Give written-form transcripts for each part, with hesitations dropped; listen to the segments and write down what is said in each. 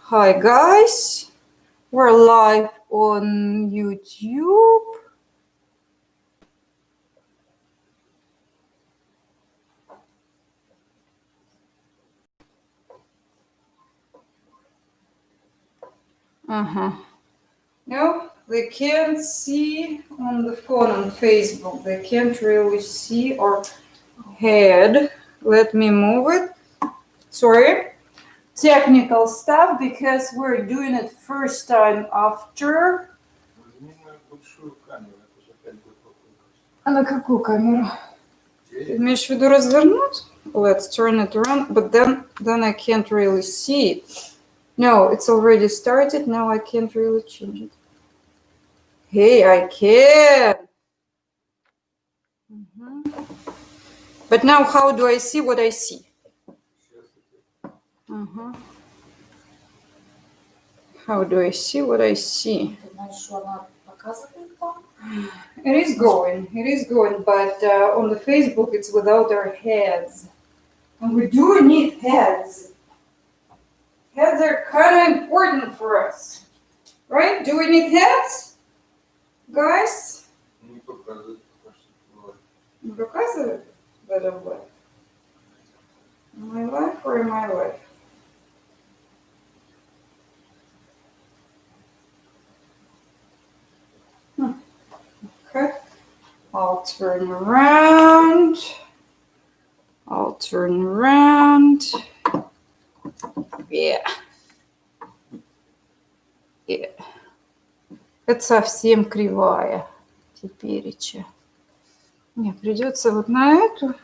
Hi guys, we're live on YouTube. No, they can't see on the phone on Facebook. They can't really see our head. Let me move it. Sorry. Technical stuff because we're doing it first time after. А на какую камеру? Ты имеешь в виду развернуть? Let's turn it around, but then I can't really see it. No, it's already started. Now I can't really change it. Hey, I can. But now how do I see what I see? How do I see what I see? It is going, but on the Facebook it's without our heads. And we do need heads. Heads are kind of important for us. Right? Do we need heads? Guys? Не показывает? Better life. My life or my life? Okay. I'll turn around. Yeah. Это совсем кривая тепереча. Не, придется вот на эту,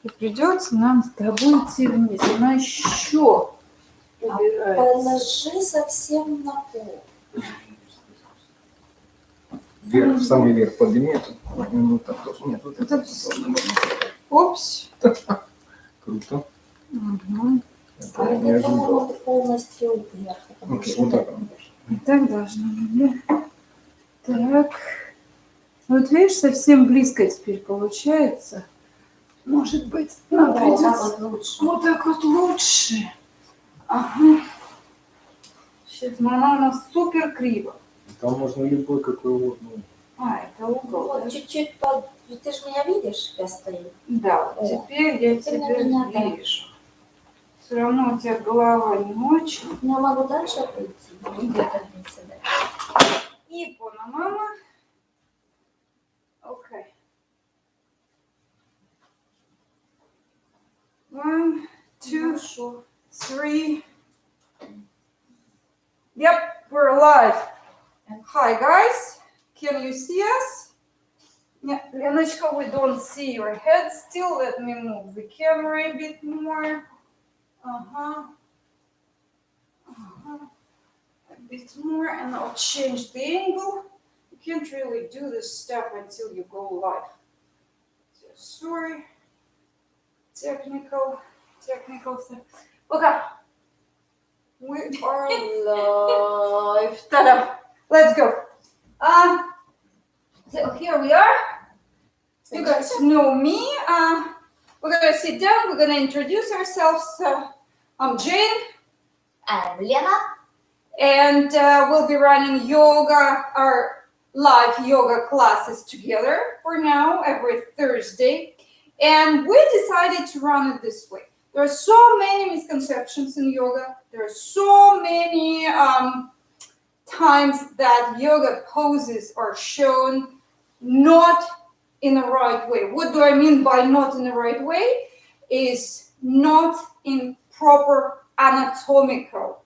и придется нам с тобой идти вниз. Она еще убирается. Положи совсем на пол. Вверх, самый верх подними это. Ну, так тоже. Нет, вот это. Опс. Круто. А это по-моему полностью вверх. Окей, вот так. Так должно быть, да? Так. Вот видишь, совсем близко теперь получается. Может быть, нам придется... Вот так вот лучше. Ага. Сейчас она у нас супер криво. Там можно любой какой угодно. Это угол. Вот да? чуть-чуть Ты же меня видишь, я стою? Да, вот теперь я тебя вижу. Все равно у тебя голова не очень. Я могу дальше пойти. Где-то сюда. И мама. Okay. 1, 2, 3. Yep, we're live. Hi guys, can you see us? Yeah, Lenочka, we don't see your head still. Let me move the camera a bit more. A bit more, and I'll change the angle. You can't really do this step until you go live. So, sorry. Technical stuff. Okay. We are live. Ta-da. Let's go. So here we are. You guys know me. We're gonna sit down. We're gonna introduce ourselves. I'm Jane. I'm Lena. And we'll be running our live yoga classes together for now, every Thursday. And we decided to run it this way. There are so many misconceptions in yoga. There are so many times that yoga poses are shown not in the right way. What do I mean by not in the right way? Is not in proper anatomical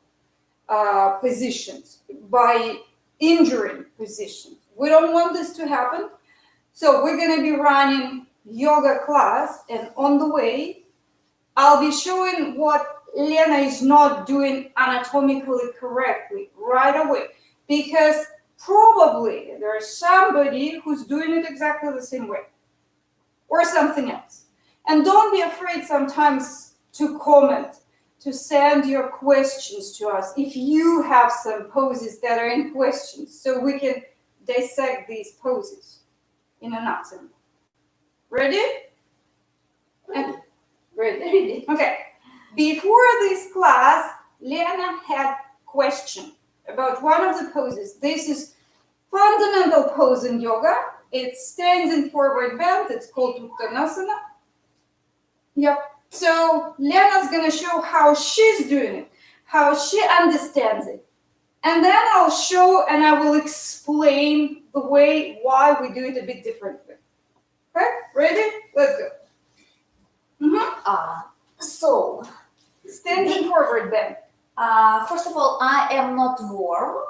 positions, by injuring positions. We don't want this to happen. So we're going to be running yoga class, and on the way, I'll be showing what Lena is not doing anatomically correctly right away, because probably there's somebody who's doing it exactly the same way or something else. And don't be afraid sometimes to comment, to send your questions to us if you have some poses that are in question, so we can dissect these poses in anatomy. Ready? Ready. Okay. Before this class, Lena had question about one of the poses. This is fundamental pose in yoga. It stands in forward bend. It's called Uttanasana. Yep. So Lena's gonna show how she's doing it, how she understands it. And then I'll show and I will explain the way why we do it a bit differently. Okay, ready? Let's go. So, Standing forward bend. first of all, I am not warm.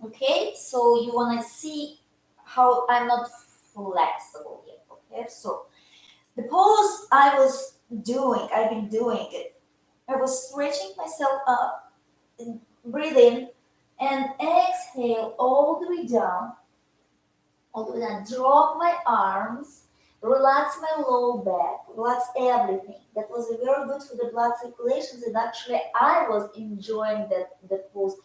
Okay, so you wanna see how I'm not flexible yet. Okay, so the pose I've been doing it. I was stretching myself up and breathe in and exhale all the way down. Drop my arms, relax my low back, relax everything. That was very good for the blood circulations, and actually I was enjoying that pose.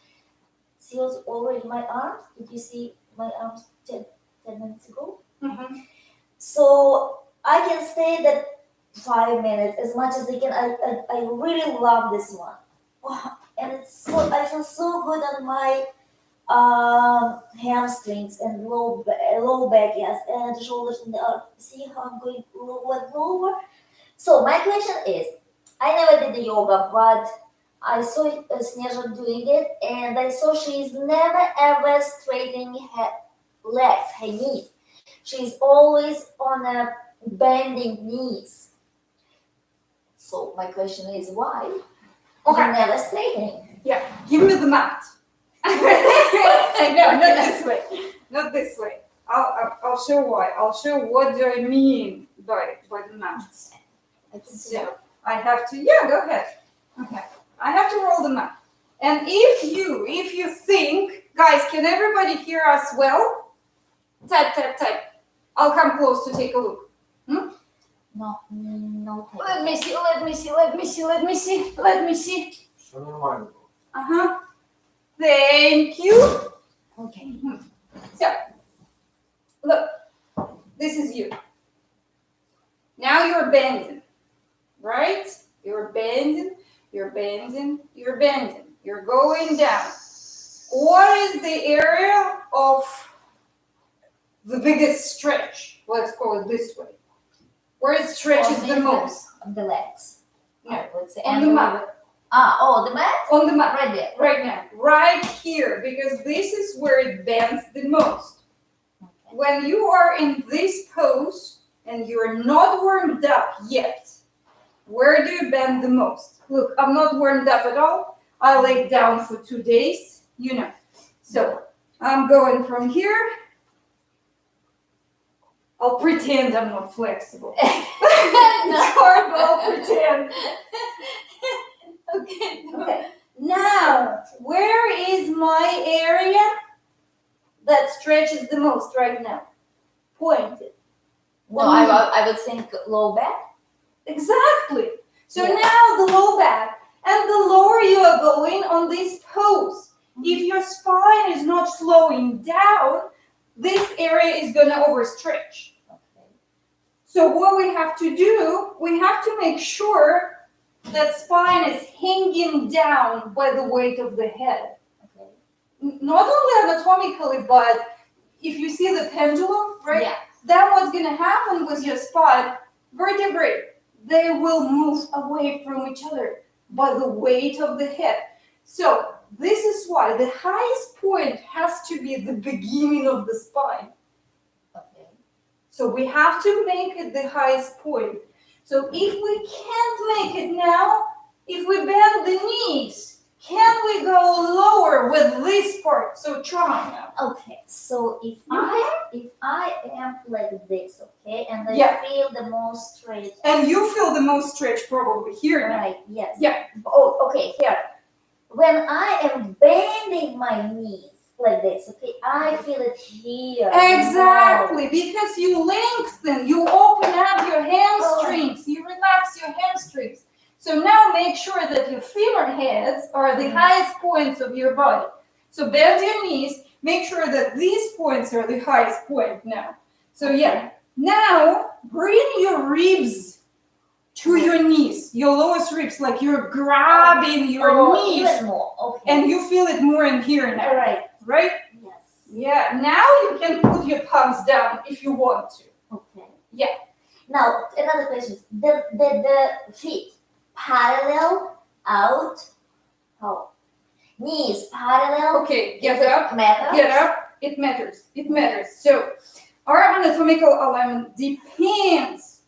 See also already my arms? Did you see my arms 10 minutes ago? Mm-hmm. So I can stay that 5 minutes as much as I can. I really love this one. Wow. And I feel so good on my hamstrings and low back, yes, and shoulders. And see how I'm going lower and lower. So my question is, I never did the yoga, but I saw Sneža doing it, and I saw she's never ever straightening her legs, her knees. She's always on a bending knees. So my question is, why? Okay. You're never straightening. Yeah, give me the mat. No, not this way. Not this way. I'll show why. I'll show what do I mean by the mat. So I have to, yeah, go ahead. Okay. I have to roll the mat. And if you think, guys, can everybody hear us well? Type. I'll come close to take a look. No. Let me see. Все нормально. Uh-huh. Thank you. Okay. So, look, this is you. Now you're bending, right? You're bending. You're going down. What is the area of the biggest stretch? Let's call it this way. Where it stretches the most? On the legs. Yeah. I would say. On the mat. The mat? On the mat. Right there. Right now. Right here. Because this is where it bends the most. Okay. When you are in this pose and you're not warmed up yet, where do you bend the most? Look, I'm not warmed up at all. I laid down for 2 days, you know. So I'm going from here. I'll pretend I'm not flexible. It's hard, but I'll pretend. Okay. Now, where is my area that stretches the most right now? Point it. No, I would think low back. Exactly. So Yeah. now the low back, and the lower you are going on this pose, if your spine is not slowing down, this area is going to overstretch. Okay. So what we have to do, we have to make sure that spine is hanging down by the weight of the head. Okay. Not only anatomically, but if you see the pendulum, right? Yeah. Then what's going to happen with your spine, vertebrae, they will move away from each other by the weight of the head. So this is why the highest point has to be the beginning of the spine. Okay. So we have to make it the highest point. So if we can't make it now, if we bend the knees, can we go lower with this part? So try now. Okay. So if I am like this, okay, and I Yeah. feel the most straight. And you feel the most stretch probably here now. Right. Yes. Yeah. Oh, okay. Here. When I am bending my knees like this, okay, I feel it here. Exactly, because you lengthen, you open up your hamstrings, you relax your hamstrings. So now make sure that your femur heads are the highest points of your body. So bend your knees, make sure that these points are the highest point now. So yeah, now bring your ribs to your knees, your lowest ribs, like you're grabbing your knees. Even more. Okay. And you feel it more in here now. Right. Right? Yes. Yeah. Now you can put your palms down if you want to. Okay. Yeah. Now another question: the feet parallel out? How? Knees parallel. Okay. Get Does it up. matter? Get up. It matters. It matters. So our anatomical alignment depends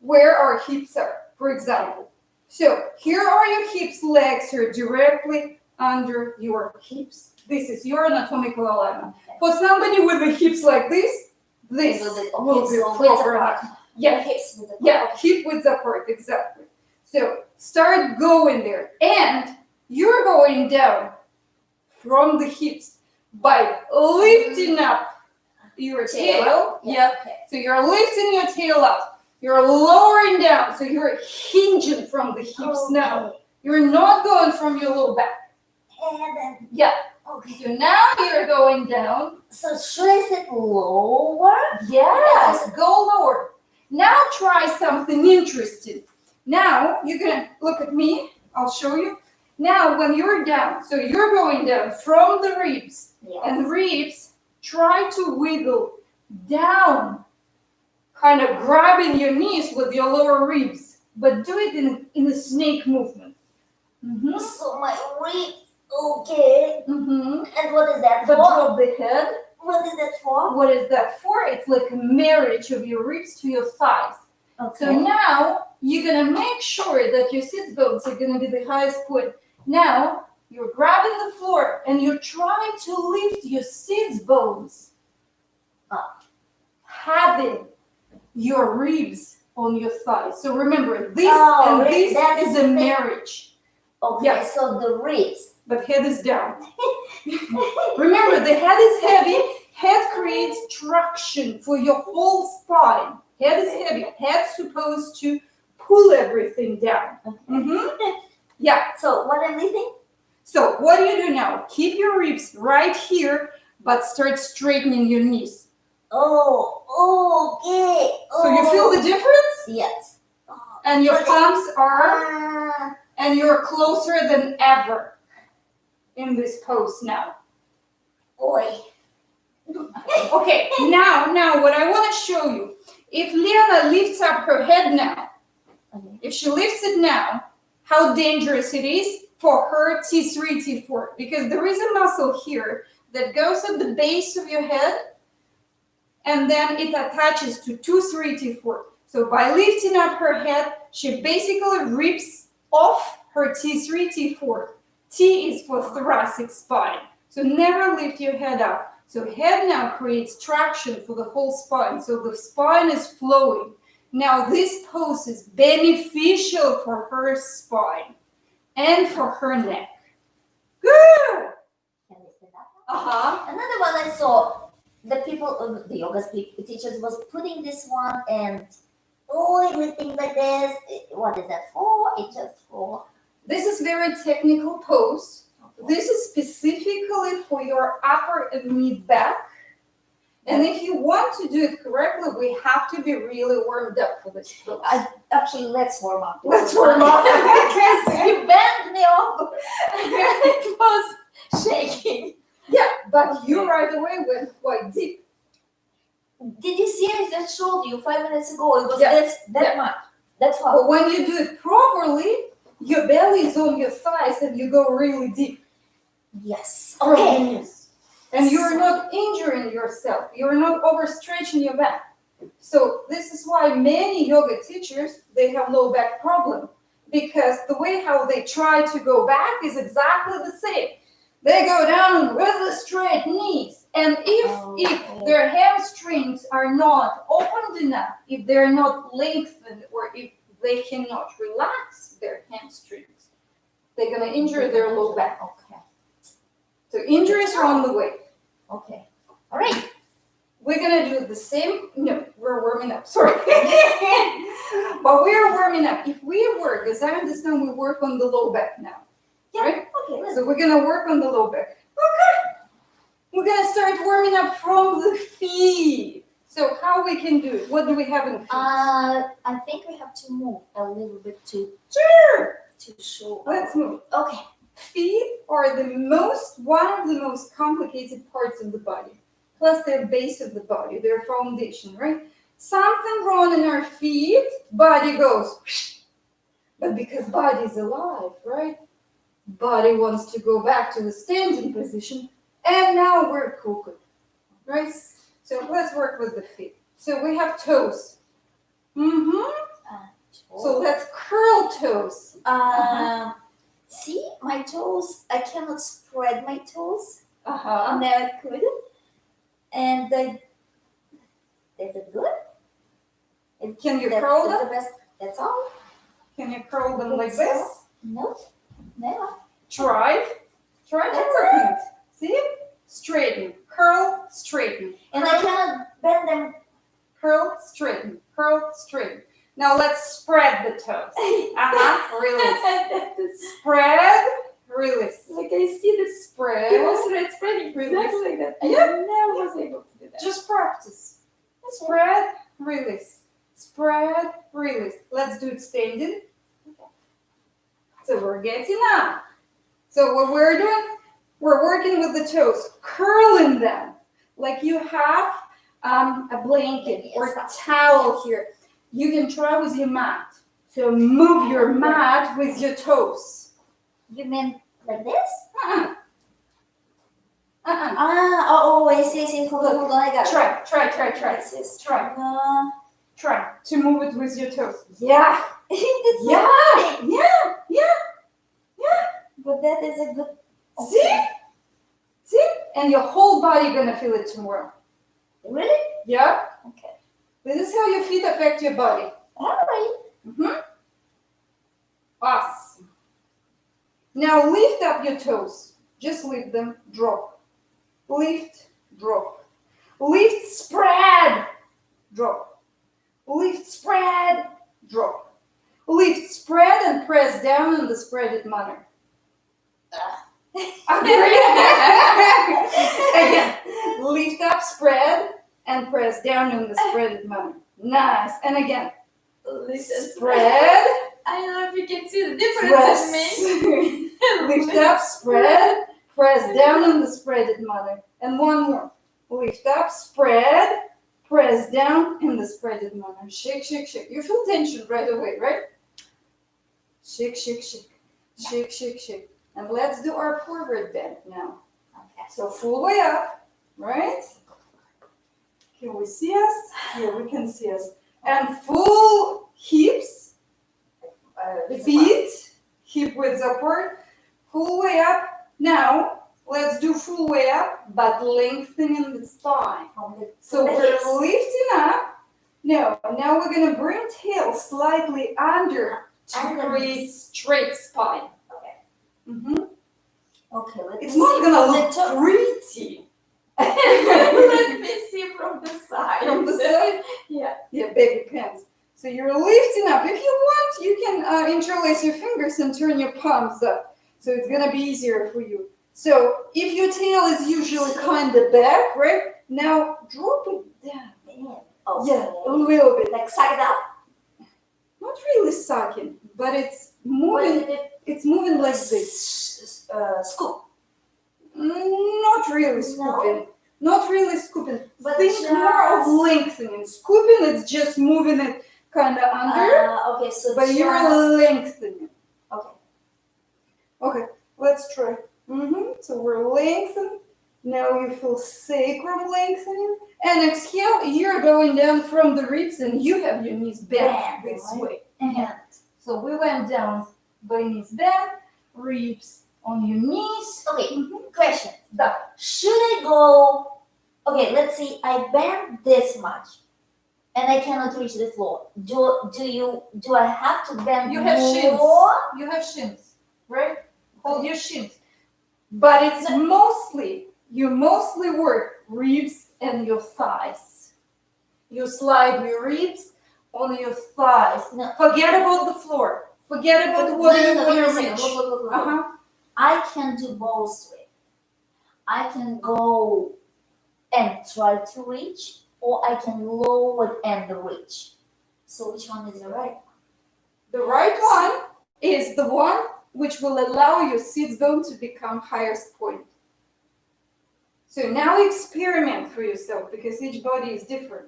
where our hips are. For example, so here are your hips, legs are directly under your hips. This is your anatomical alignment. Okay. For somebody with the hips like this will be so proper enough. Yeah, hips with the yeah, hip width apart, exactly. So start going there, and you're going down from the hips by lifting up your tail. Yeah. Okay. So you're lifting your tail up. You're lowering down. So you're hinging from the hips now. You're not going from your low back. And then. Yeah. Okay. So now you're going down. So should I sit lower? Yes. Go lower. Now try something interesting. Now you're gonna look at me. I'll show you. Now when you're down, so you're going down from the ribs, Yes. and ribs, try to wiggle down, kind of grabbing your knees with your lower ribs, but do it in a snake movement. Mm-hmm. So my ribs. Okay. Mm-hmm. And what is that But for? drop the head. What is that for? What is that for? It's like a marriage of your ribs to your thighs. Okay. So now you're gonna make sure that your sit bones are gonna be the highest point. Now you're grabbing the floor and you're trying to lift your sit bones up, having your ribs on your thighs. So remember, this and this is a marriage. Okay, Yeah. so the ribs. But head is down. Remember, the head is heavy. Head creates traction for your whole spine. Head is heavy. Head's supposed to pull everything down. Okay. Yeah. So what I'm lifting? So what do you do now? Keep your ribs right here, but start straightening your knees. Oh, okay. So you feel the difference? Yes. And your But palms are, and you're closer than ever in this pose now. Oi. Okay, now what I want to show you, if Liana lifts up her head now, if she lifts it now, how dangerous it is for her T3, T4, because there is a muscle here that goes at the base of your head, and then it attaches to T3, T4. So by lifting up her head, she basically rips off her T3, T4. T is for thoracic spine. So never lift your head up. So head now creates traction for the whole spine. So the spine is flowing. Now this pose is beneficial for her spine and for her neck. Good. Another one I saw, the people, the yoga teachers was putting this one and everything like this. What is that for? It's just for. This is very technical pose. This is specifically for your upper and mid back. And if you want to do it correctly, we have to be really warmed up for this pose. Actually, let's warm up. Let's warm up. Because you bent me over. It was shaking. Yeah, but you right away went quite deep. Did you see I just showed you 5 minutes ago? It was that much. That's how. But when you do it properly, your belly is on your thighs and you go really deep. Yes. Okay. And you're not injuring yourself. You're not overstretching your back. So this is why many yoga teachers, they have low back problem, because the way how they try to go back is exactly the same. They go down with the straight knees. And if their hamstrings are not opened enough, if they're not lengthened, or if they cannot relax their hamstrings, they're going to injure their low back. Okay. So injuries are on the way. Okay. All right. We're going to do the same. No, we're warming up. Sorry. But we're warming up. If we work, as I understand, we work on the low back now. Yeah. Right? Okay. So we're going to work on the low back. Okay. We're going to start warming up from the feet. So how we can do it? What do we have in feet? I think we have to move a little bit to Sure. show. Let's move. Okay. Feet are one of the most complicated parts of the body. Plus they're base of the body, they're foundation, right? Something wrong in our feet, body goes. But because body is alive, right? Body wants to go back to the standing position, and now we're cooked, right? So let's work with the feet. So we have toes. So let's curl toes. See, my toes, I cannot spread my toes. Uh-huh. I never could. And is it good? Can you curl them? The best. That's all. Can you curl them like So? this? No, never. Try to That's work it. See? Straighten, curl, straighten. And I cannot bend them. Curl, straighten, curl, straighten. Now let's spread the toes. Release. Spread, release. Like I see the Spread. spreading Release. exactly like that. I Yeah. never was able to do that. Just practice. Spread, release. Spread, release. Let's do it standing. So we're getting up. So what we're doing, we're working with the toes, curling them like you have a blanket or a towel here. You can try with your mat. So move your mat with your toes. You mean like this? Uh-uh. Uh-uh. I see. Hold on, I got it. Try. Yes, yes. Try. Try to move it with your toes. Yeah. It's Yeah. not Yeah. but that is a good. See? And your whole body gonna feel it tomorrow. Really? Yeah. Okay. This is how your feet affect your body. All right. Awesome. Now lift up your toes. Just lift them. Drop. Lift. Drop. Lift. Spread. Drop. Lift. Spread. Drop. Lift. Spread and press down in the spreaded manner. Again. Lift up. Spread and press down in the spreaded manner. Nice. And again. Spread. I don't know if you can see the difference in me. Press. Lift up, spread, press down in the spreaded manner. And one more. Lift up, spread, press down in the spreaded manner. Shake. You feel tension right away, right? Shake. And let's do our forward bend now. Okay. So full way up, right? Can we see us? Here we can see us. And full hips. Feet, hip width upward, full way up. Now, let's do full way up, but lengthening the spine. So we're lifting up. Now we're going to bring tail slightly under to create straight spine. Okay. Okay, It's not going to look pretty. Let me see from the side. From the side? Yeah. Yeah, baby pants. So you're lifting up. If you want, you can interlace your fingers and turn your palms up. So it's going to be easier for you. So if your tail is usually kind of back, right? Now drop it down. Okay. Yeah, a little bit. Like suck it up. Not really sucking, but it's moving. It's moving like this. Scoop. Not really scooping. Not really scooping. But think more of lengthening. Scooping, it's just moving it kind of under. Okay, so but you're lengthening. Okay. Okay, let's try. So we're lengthening. Now you feel sacrum lengthening. And exhale, you're going down from the ribs and you have your knees bent this way. So we went down by knees bent, ribs on your knees. Okay, question. Should I go, okay, let's see, I bend this much and I cannot reach the floor. Do I have to bend You have shins. more? You have shins, right? Hold your shins. But it's you mostly work ribs and your thighs. You slide your ribs on your thighs. No. Forget about the floor. Forget about what you want to reach. Look. I can do both ways. I can go and try to reach, or I can lower and reach. So which one is the right one? The right one is the one which will allow your sit bone to become highest point. So now experiment for yourself because each body is different.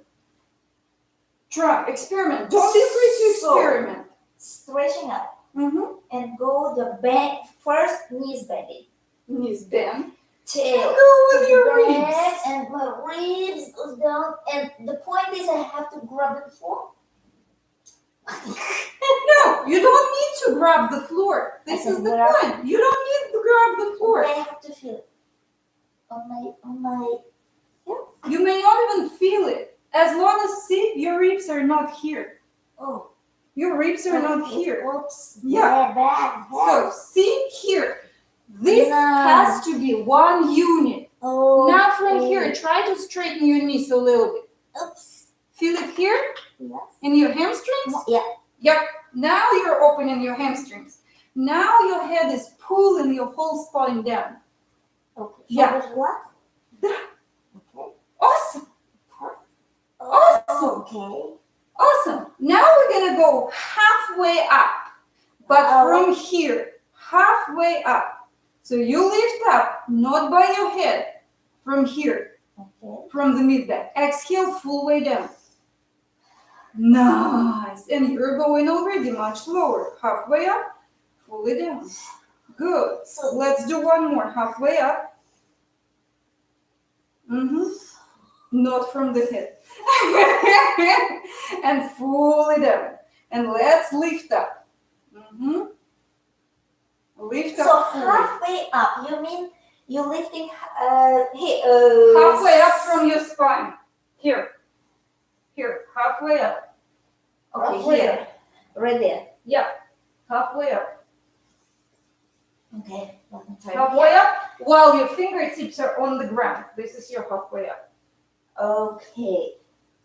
Try, experiment. Don't be afraid to experiment. Stretching up Mm-hmm. and go the back first, knees bending. Knees bend. Tail Go with your back, ribs. and my ribs goes down. And the point is, I have to grab the floor. No, you don't need to grab the floor. This is the point. You don't need to grab the floor. I have to feel it on my. You may not even feel it. As long as see your ribs are not here. Oh, Your ribs are not here. Oops. Yeah. Bad. So see here. This has to be one unit. Oh. Now from here, try to straighten your knees a little bit. Oops. Feel it here Yes. in your hamstrings? Yeah. Yep. Now you're opening your hamstrings. Now your head is pulling your whole spine down. Okay. Yeah. Shoulders what? Okay. Awesome. Oh, okay. Awesome. Now we're going to go halfway up. But from here, halfway up. So you lift up, not by your head, from here, Okay. from the mid-back. Exhale, full way down. Nice. And you're going already much lower. Halfway up, fully down. Good. So Let's do one more. Halfway up. Not from the head. And fully down. And let's lift up. Lift so up fully. halfway up. You mean you're lifting Halfway up from your spine. Here. Here. Halfway up. Okay, Halfway here. up. Right there. Yeah. Halfway up. Okay. Let me try. Halfway up while your fingertips are on the ground. This is your halfway up. Okay.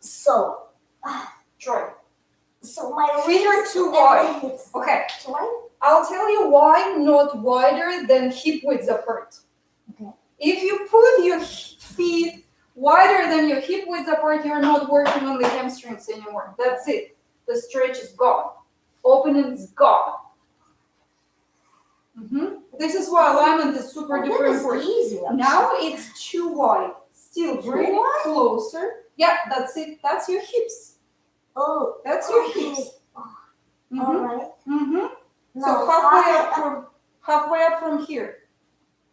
So Try. so my Feet are ribs too and wide. the hips. Okay. Too wide? I'll tell you why not wider than hip width apart. Okay. If you put your feet wider than your hip width apart, you're not working on the hamstrings anymore. That's it. The stretch is gone. Opening is gone. This is why alignment is super duper That is important. easy. Now it's too wide. Still bring it closer. Yeah, that's it. That's your hips. Oh, That's your okay. hips. All right. So halfway up from here.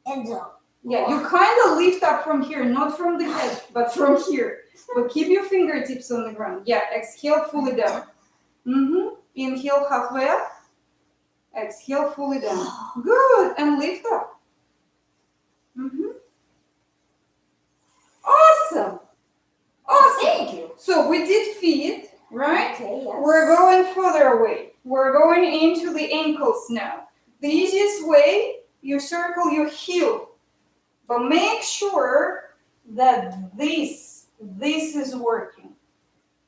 And down. Yeah, you kind of lift up from here, not from the head, but from here. But keep your fingertips on the ground. Yeah, exhale fully down. Inhale halfway up. Exhale fully down. Good. And lift up. Awesome. Awesome. Thank you. So we did feet, right? Okay, yes. We're going further away. We're going into the ankles now. The easiest way, you circle your heel. But make sure that this is working.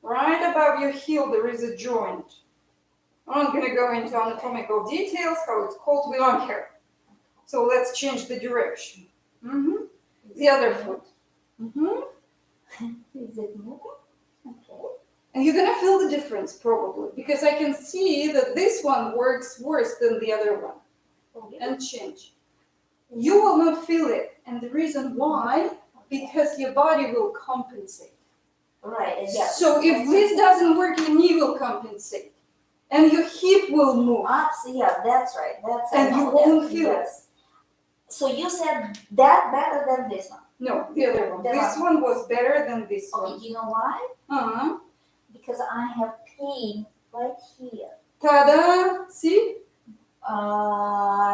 Right above your heel, there is a joint. I'm not going to go into anatomical details, how it's called, we don't care. So let's change the direction. The other foot. Is it moving? Okay. And you're going to feel the difference probably, because I can see that this one works worse than the other one. And change. You will not feel it. And the reason why, because your body will compensate. Right. Yes. So if this doesn't work, your knee will compensate. And your hip will move. Yeah, that's right. That's And you won't feel it. So you said that better than this one? No, the other one. This one was better than this Okay, one. do you know why? Because I have pain right here. Ta-da! See?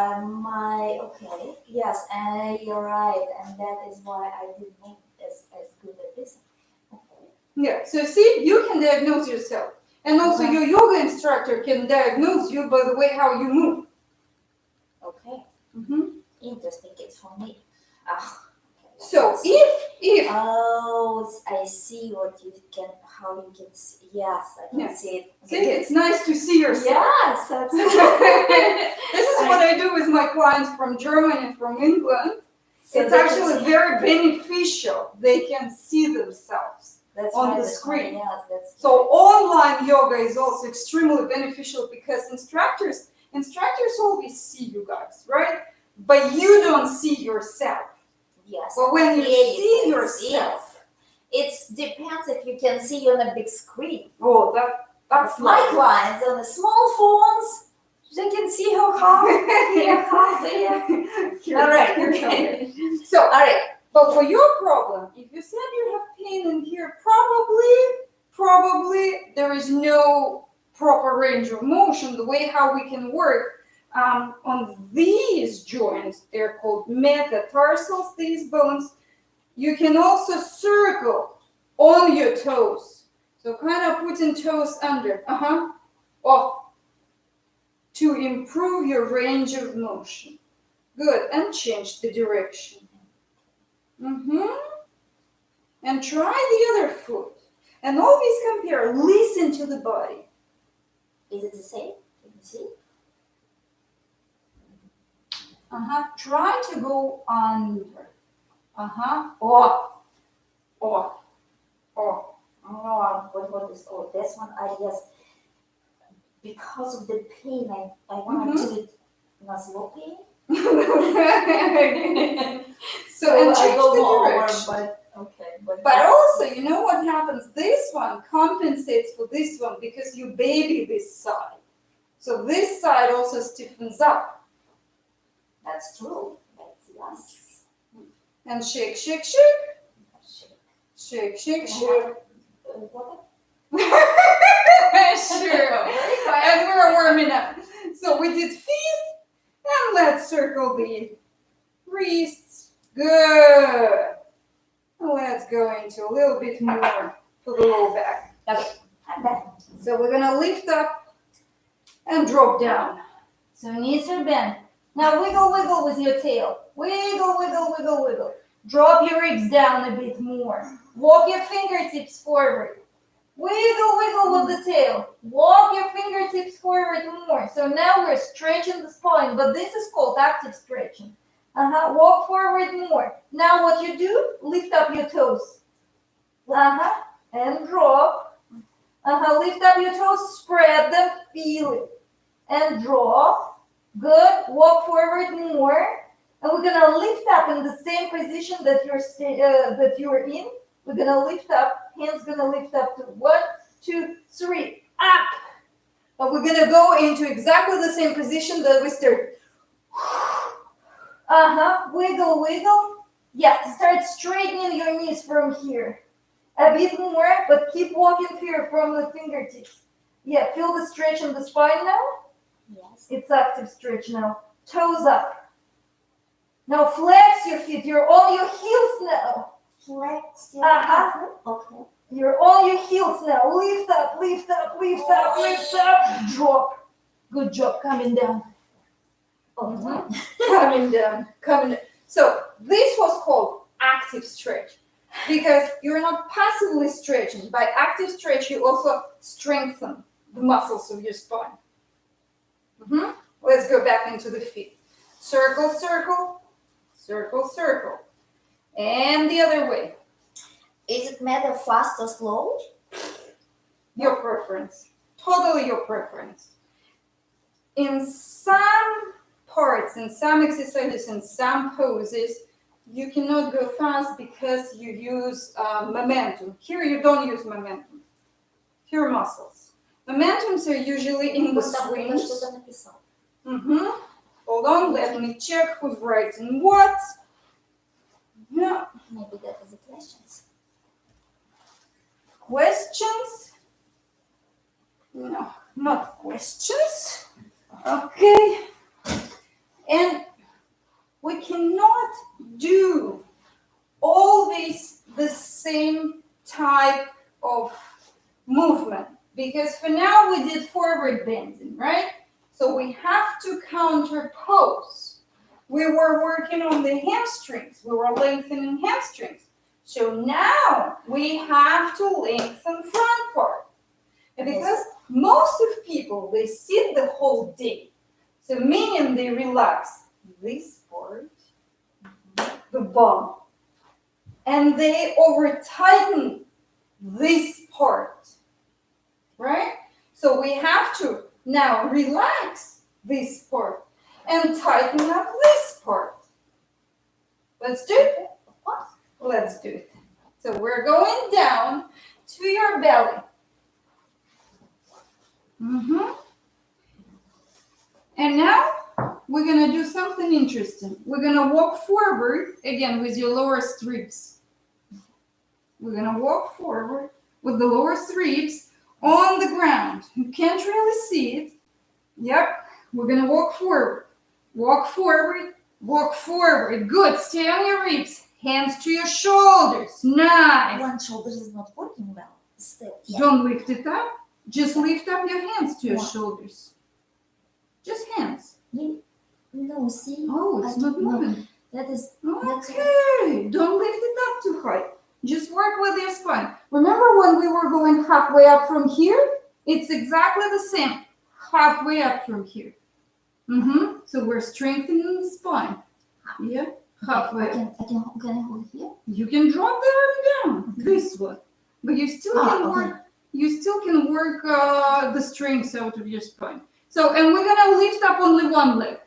Okay. Yes, and you're right. And that is why I didn't move as good as this one. Okay. Yeah, so see, you can diagnose yourself. And also your yoga instructor can diagnose you by the way how you move. Okay. Interesting case for me. So if Oh, I see how you can see. Yes, I can see it. See, it's nice to see yourself. Yes, absolutely. This is what I do with my clients from Germany and from England. So It's actually very beneficial. They can see themselves. That's on right, the that's screen. right, yes, that's So online yoga is also extremely beneficial because instructors always see you guys, right? But you don't see yourself. yes. But when you Yeah, see can yourself, it depends if you can see on a big screen. oh, that's My lovely. clients on the small phones, they can see how here, how there. All right, okay. So, All right. but for your problem, if you said you have pain in here, probably there is no proper range of motion. The way how we can work on these joints, they're called metatarsals, these bones. You can also circle on your toes. So kind of putting toes under, off, to improve your range of motion. Good, and change the direction. And try the other foot. And always compare, listen to the body. Is it the same? Can you see? Try to go under. Off. Oh, what is, oh, this one, I guess, because of the pain, I want to do it not slow pain. So and I change go the more, direction. but okay. But also, you know what happens? This one compensates for this one because you baby this side. So this side also stiffens up. That's true. That's yes. And shake. Shake. What? Sure. Very quiet. And we're warming up. So we did feet, and let's circle the wrists. Good. Let's go into a little bit more for the low back. Okay. I'm back. So we're gonna lift up and drop down. So knees are bent. Now wiggle with your tail. Wiggle. Drop your ribs down a bit more. Walk your fingertips forward. Wiggle with the tail. Walk your fingertips forward more. So now we're stretching the spine, but this is called active stretching. Walk forward more. Now what you do, lift up your toes. And drop. Lift up your toes, spread them, feel it. And drop. Good. Walk forward more. And we're gonna lift up in the same position that you're in. We're gonna lift up. Hands gonna lift up to 1, 2, 3. Up. And we're gonna go into exactly the same position that we started. Wiggle. Yeah, start straightening your knees from here. A bit more, but keep walking here from the fingertips. Yeah, feel the stretch in the spine now? Yes. It's active stretch now. Toes up. Now flex your feet. You're on your heels now. Flex your Okay. You're on your heels now. Lift up. Drop. Good job. Coming down. Coming down. So this was called active stretch because you're not passively stretching. By active stretch, you also strengthen the muscles of your spine. Let's go back into the feet. Circle. And the other way. Is it matter fast or slow? Your preference. Totally your preference. In some parts, in some exercises, in some poses, you cannot go fast because you use momentum. Here you don't use momentum. Pure muscles. Momentums are usually in the swings. Hold on, let me check who's writing what. Yeah. Maybe that is the questions. Questions? No, not questions. Okay. And we cannot do always the same type of movement because for now we did forward bending, right? So we have to counter pose. We were working on the hamstrings. We were lengthening hamstrings. So now we have to lengthen front part. And because most of people, they sit the whole day. So meaning they relax this part, the bum. And they over tighten this part, right? So we have to now relax this part and tighten up this part. Let's do it. Of course. Let's do it. So we're going down to your belly. And now we're going to do something interesting. We're going to walk forward again with your lower ribs. We're going to walk forward with the lower ribs on the ground. You can't really see it. Yep. We're going to walk forward. Walk forward. Walk forward. Good. Stay on your ribs. Hands to your shoulders. Nice. One shoulder is not working well. Still. Yeah. Don't lift it up. Just lift up your hands to your What? shoulders. Just hands. No, see? Oh, it's not moving. That is. Okay. Don't lift it up too high. Just work with your spine. Remember when we were going halfway up from here? It's exactly the same. Halfway up from here. So we're strengthening the spine. Yeah. Halfway. Can I hold it here? You can drop the arm down. This one. But you still can work. You still can work the strength out of your spine. So, and we're gonna lift up only one leg.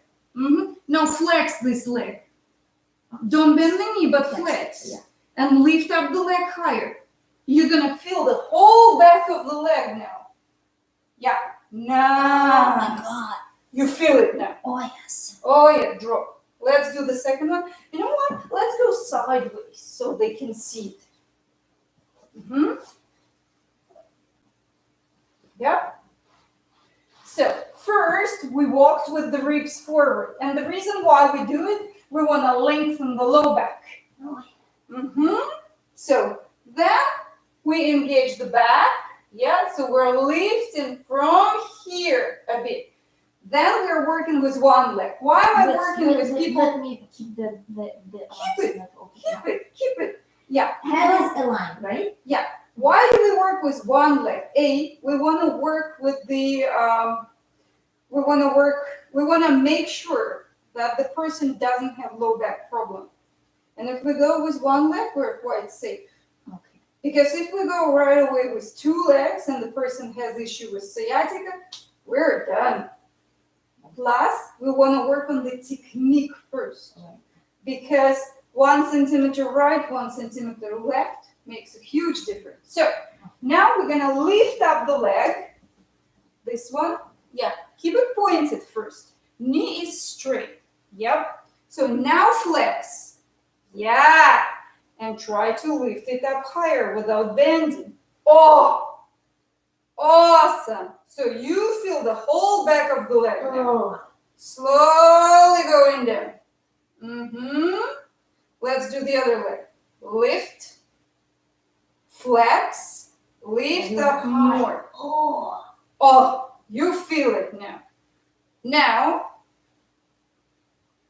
Now flex this leg. Don't bend the knee, but flex. Yeah. And lift up the leg higher. You're gonna feel the whole back of the leg now. Yeah. Now. Oh my God. You feel it now. Oh yes. Oh yeah, drop. Let's do the second one. You know what? Let's go sideways so they can see it. Yep. So first we walked with the ribs forward. And the reason why we do it, we want to lengthen the low back. So then we engage the back. Yeah, so we're lifting from here a bit. Then we're working with one leg. Why am I working with people? Let me keep the Keep it. Yeah. Head is aligned, right? Why do we work with one leg? We want to work with the, we want to make sure that the person doesn't have low back problem. And if we go with one leg, we're quite safe. Okay. Because if we go right away with two legs and the person has issue with sciatica, we're done. Plus, we want to work on the technique first. Right. Because 1 centimeter right, 1 centimeter left makes a huge difference. So now we're going to lift up the leg. This one. Yeah, keep it pointed first. Knee is straight. Yep. So now flex. Yeah. And try to lift it up higher without bending. Oh, awesome. So you feel the whole back of the leg now. Slowly going down. Let's do the other leg. Lift, flex, lift up more. Oh, you feel it now. Now,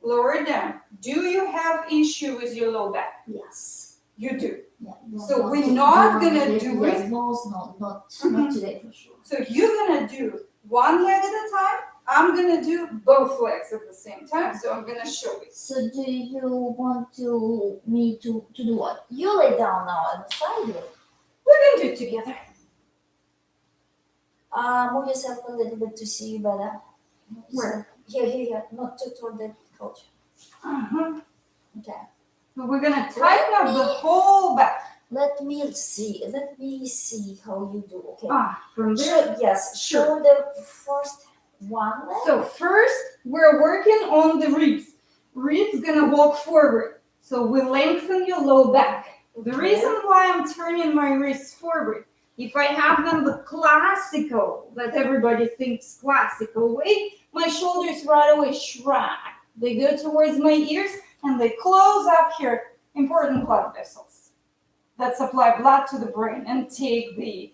lower it down. Do you have issue with your low back? Yes. You do. Yeah. So we're not gonna do it. Yes, not today for sure. So you're gonna do one leg at a time. I'm gonna do both legs at the same time. So I'm gonna show you. So do you want me to do what? You lay down now on the side. We're gonna do it together. Move yourself a little bit to see you better. Where? Here. Not toward the couch. Okay. So we're gonna tighten up the whole back. Let me see how you do. Okay. From there. Yes. Sure. Show the first one leg. So first, we're working on the ribs. Ribs gonna walk forward. So we lengthen your low back. The reason why I'm turning my wrists forward, if I have them the classical, that everybody thinks classical way, my shoulders right away shrug. They go towards my ears and they close up here, important blood vessels that supply blood to the brain and take the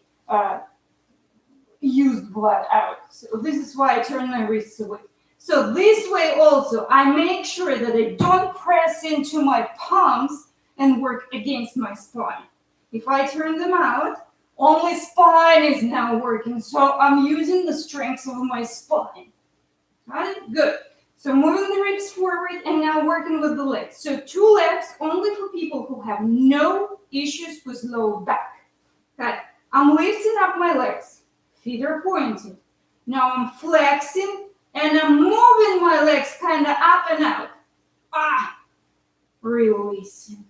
used blood out. So this is why I turn my wrists away. So this way also, I make sure that I don't press into my palms and work against my spine. If I turn them out, only spine is now working. So I'm using the strength of my spine. Got it? Good. So moving the ribs forward and now working with the legs. So 2 legs only for people who have no issues with low back. Okay? I'm lifting up my legs. Feet are pointed. Now I'm flexing and I'm moving my legs kind of up and out. Releasing.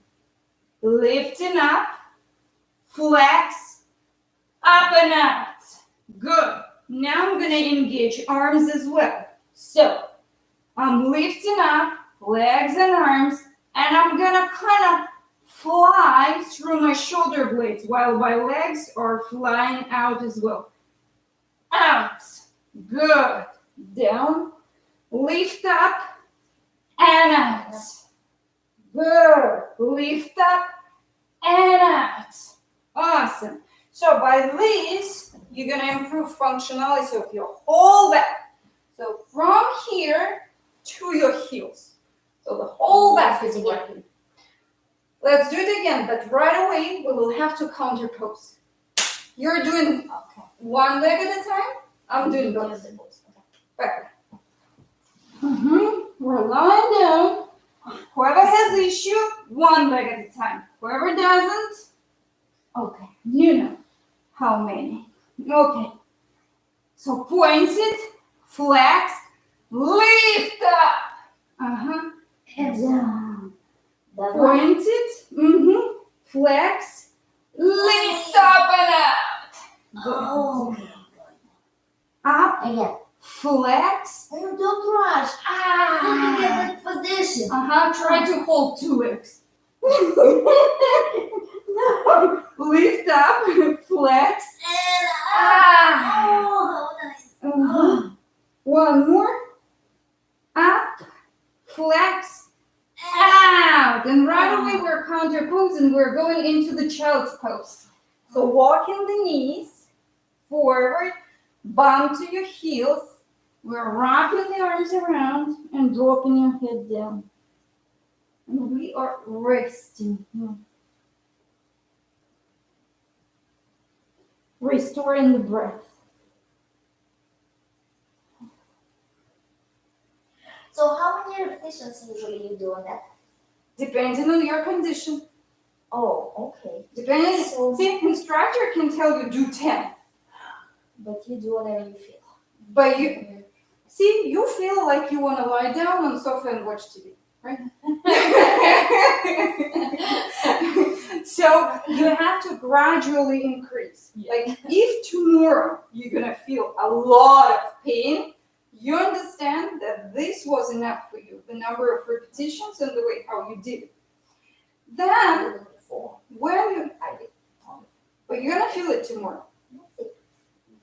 Lifting up. Flex. Up and out. Good. Now I'm going to engage arms as well. So I'm lifting up legs and arms, and I'm going to kind of fly through my shoulder blades while my legs are flying out as well. Out. Good. Down. Lift up and out. Good. Lift up and out. Awesome. So by this, you're going to improve functionality of your whole back. So from here to your heels. So the whole back is working. Let's do it again, but right away we will have to counter pose. You're doing one leg at a time. I'm doing both. Back. We're lying down. Whoever has the issue, one leg at a time. Whoever doesn't, okay, you know how many. Okay. So pointed, flex, lift up. And down. Pointed, flex, lift up and out. Oh. Up, Again. flex. Oh, don't rush. Look at that position. Try to hold two legs. Lift up, flex. Oh, how nice. One more. Up, flex, out. And right away we're counter posing. We're going into the child's pose. So walking the knees forward, bump to your heels. We're wrapping the arms around and dropping your head down. And we are resting. Restoring the breath. So how many repetitions usually you do on that? Depending on your condition. Oh, okay. Depending. So- See, instructor can tell you do 10. But you do whatever you feel. But you feel like you want to lie down on the sofa and watch TV, right? So you have to gradually increase. Like if tomorrow you're gonna feel a lot of pain, you understand that this was enough for you, the number of repetitions and the way how you did it. Then but you're gonna feel it tomorrow.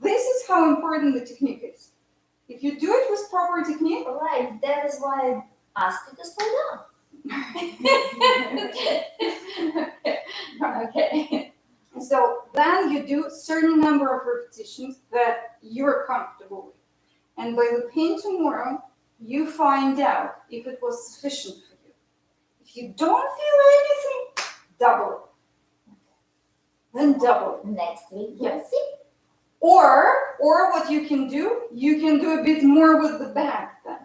This is how important the technique is. If you do it with proper technique, Right, that is why I asked you to slow down. Okay. So then you do a certain number of repetitions that you're comfortable with. And by the pain tomorrow, you find out if it was sufficient for you. If you don't feel anything, double it. Then double it. Next week, Yes. Or what you can do a bit more with the back then.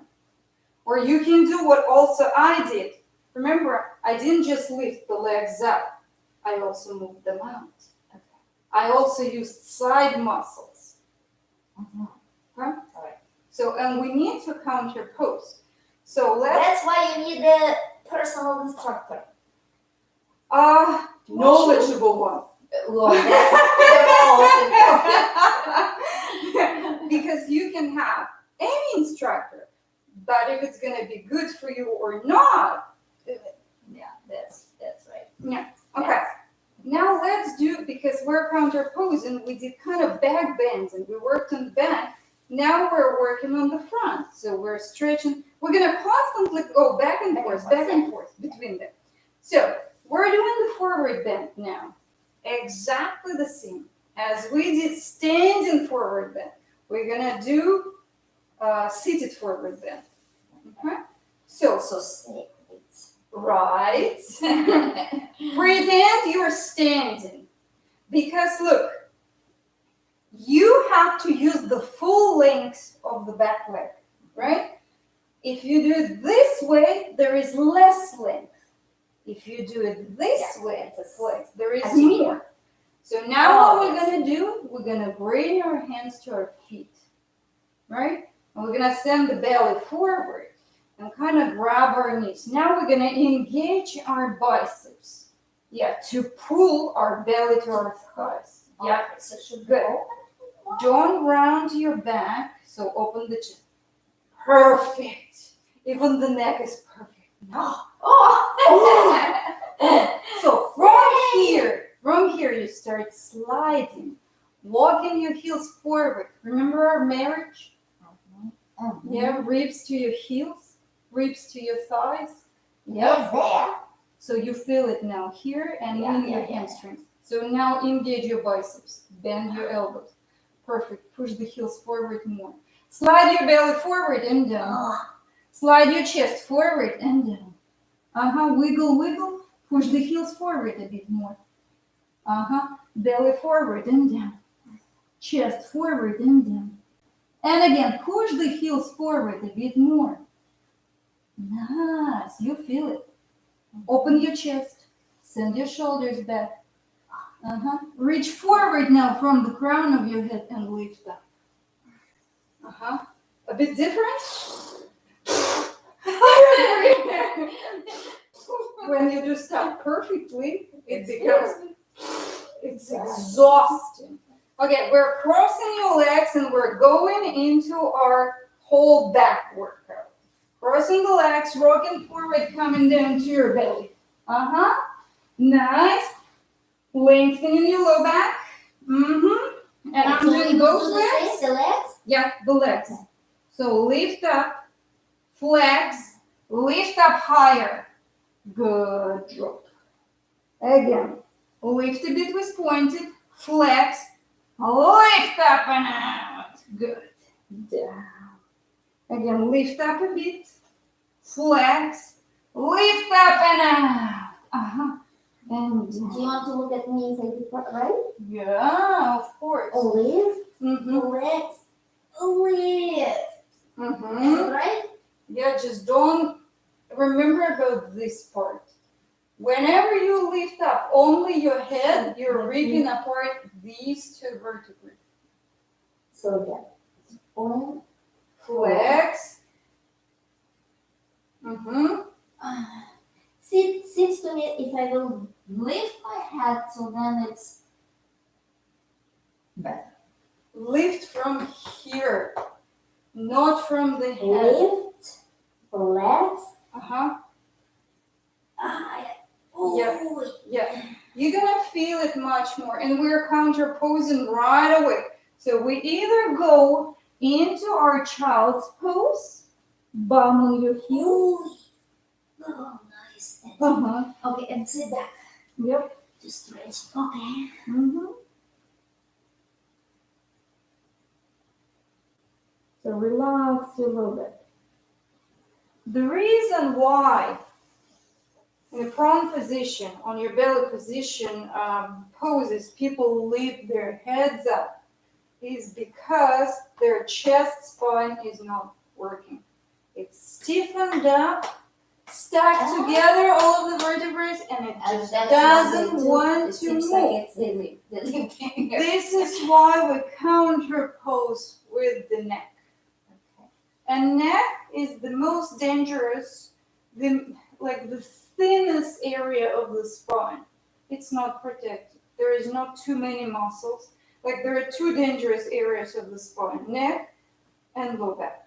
Or you can do what also I did. Remember, I didn't just lift the legs up. I also moved them out. Okay. I also used side muscles. Mm-hmm. Okay? All right. So, and we need to counter pose. So let's That's why you need a personal instructor. knowledgeable one. Well, that's the most important. Because you can have any instructor, but if it's going to be good for you or not. Yeah, that's right. Yeah. Okay. Now let's do, because we're counter posing, we did kind of back bends and we worked on the back. Now we're working on the front. So we're stretching. We're going to constantly go back and forth between them. So we're doing the forward bend now. Exactly the same as we did standing forward bend. We're going to do seated forward bend. Okay? So Say it. right. Pretend you're standing. Because look, you have to use the full length of the back leg, right? If you do it this way, there is less length. If you do it this way, there is more. So now what we're gonna do, we're gonna bring our hands to our feet, right? And we're gonna send the belly forward and kind of grab our knees. Now we're gonna engage our biceps. Yeah, to pull our belly to our thighs. Yeah, Okay, so should good. go. Don't round your back, so open the chin. Perfect. Even the neck is perfect. Now. So from here you start sliding, walking your heels forward. Remember our marriage? Yeah, ribs to your heels, ribs to your thighs. Yes, there. So you feel it now here and in your hamstrings. So now engage your biceps, bend your elbows. Perfect. Push the heels forward more. Slide your belly forward and down. Slide your chest forward and down. Wiggle, wiggle. Push the heels forward a bit more. Belly forward and down. Chest forward and down. And again, push the heels forward a bit more. Nice. You feel it. Open your chest. Send your shoulders back. Reach forward now from the crown of your head and lift up. A bit different? When you do stuff perfectly, it's exhausting. Okay, we're crossing your legs and we're going into our whole back workout. Crossing the legs, rocking forward, coming down to your belly. Nice. Lengthening your low back. And I'm doing both legs. The legs? Yeah, the legs. So lift up, flex, lift up higher. Good. Drop. Again. Lift a bit with pointed, flex, lift up and out. Good. Down. Again, lift up a bit, flex, lift up and out. And Do you want to look at me inside the front, right? yeah, of course. Lift, Mm-hmm. flex, lift. Is it right? Yeah, just don't remember about this part. Whenever you lift up only your head, you're ripping apart these two vertebrae. So again, one, Flex. Seems to me if I will lift my head, so then it's better. Lift from here, not from the head. Lift, flex. Yeah. You're gonna feel it much more, and we're counterposing right away. So we either go into our child's pose, bum on your heel. Oh, nice. Uh-huh. Okay, and sit back. Yep. Just stretch. Okay. So relax a little bit. The reason why in the prone position, on your belly position poses, people lift their heads up is because their chest spine is not working. It's stiffened up, stacked together, all of the vertebrae, and it just doesn't want to move. This is why we counterpose with the neck. And neck is the most dangerous, the thinnest area of the spine. It's not protected. There is not too many muscles. Like there are two dangerous areas of the spine, neck and low back.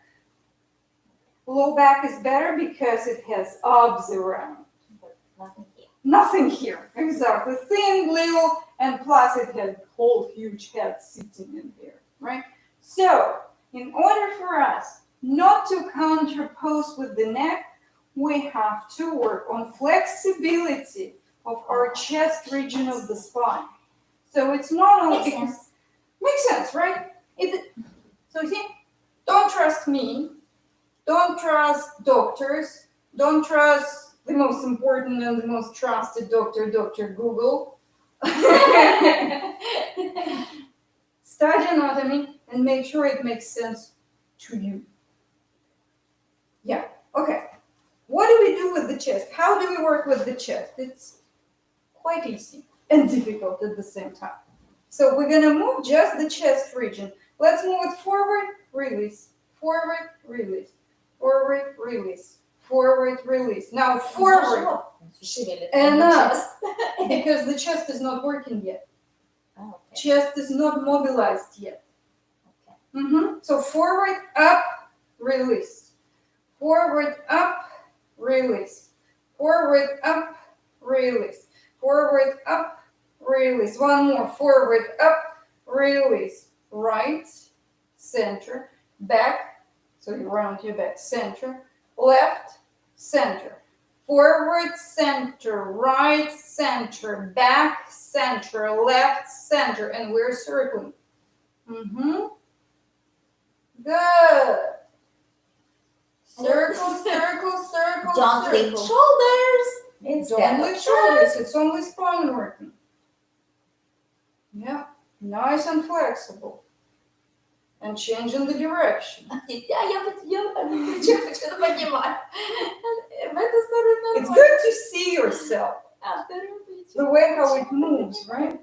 Low back is better because it has obs around. Nothing here, exactly. Thin, little, and plus it has whole huge head sitting in there, right? So, in order for us not to counterpose with the neck, we have to work on flexibility of our chest region of the spine. So it's not only makes sense, right? So you see, don't trust me, don't trust doctors, don't trust the most important and the most trusted doctor, Dr. Google. Study anatomy and make sure it makes sense to you. Yeah, okay. What do we do with the chest? How do we work with the chest? It's quite easy and difficult at the same time. So we're gonna move just the chest region. Let's move it forward, release, forward, release, forward, release, forward, release. Now forward, and up, because the chest is not working yet. Oh, okay. Chest is not mobilized yet. Okay. So forward, up, release. Forward, up, release. Forward, up, release. Forward, up, release. One more. Forward, up, release. Right, center, back. So you round your back. Center, left, center. Forward, center, right, center, back, center, left, center. And we're circling. Good. Circle, circle, circle, Don't lift circle. shoulders. Instead Don't of lift shoulders. It's only spine working. Yeah. Nice and flexible. And changing the direction. Я почему-то понимаю. В эту сторону It's good to see yourself. нормально. The way how it moves, right?